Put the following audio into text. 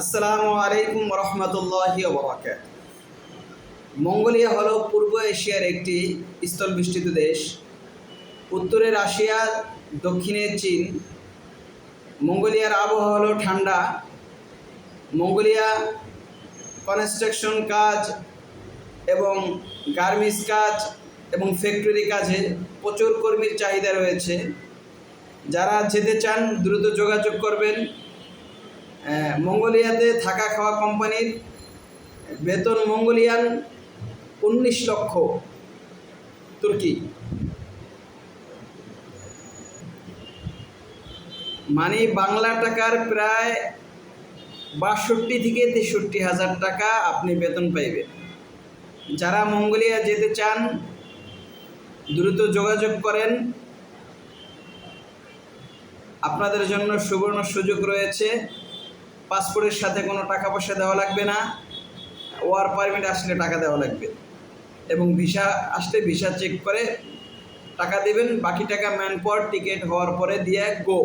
আসসালামু আলাইকুম রহমতুল্লাহি ওয়া বারাকাতুহু। মঙ্গোলিয়া হলো পূর্ব এশিয়ার একটি স্থলবেষ্টিত দেশ। উত্তরে রাশিয়া, দক্ষিণে চীন। মঙ্গোলিয়ার আবহাওয়া হলো ঠান্ডা। মঙ্গোলিয়া কনস্ট্রাকশন কাজ এবং গার্মেন্টস কাজ এবং ফ্যাক্টরি কাজে প্রচুর কর্মীর চাহিদা রয়েছে। যারা যেতে চান দ্রুত যোগাযোগ করবেন। মঙ্গোলিয়াতে থাকা খাওয়া কোম্পানির বেতন মঙ্গোলিয়ান 19 লক্ষ তুর্কি, মানে বাংলা টাকার প্রায় 62 থেকে 63 হাজার টাকা আপনি বেতন পাইবেন। যারা মঙ্গোলিয়া যেতে চান দ্রুত যোগাযোগ করেন। আপনাদের জন্য সুবর্ণ সুযোগ রয়েছে। পাসপোর্টের সাথে কোনো টাকা পয়সা দেওয়া লাগবে না। ওয়ার্ক পারমিট আসলে টাকা দেওয়া লাগবে এবং ভিসা আসলে ভিসা চেক করে টাকা দেবেন। বাকি টাকা ম্যান পাওয়ার টিকিট হওয়ার পরে দিয়ে গো।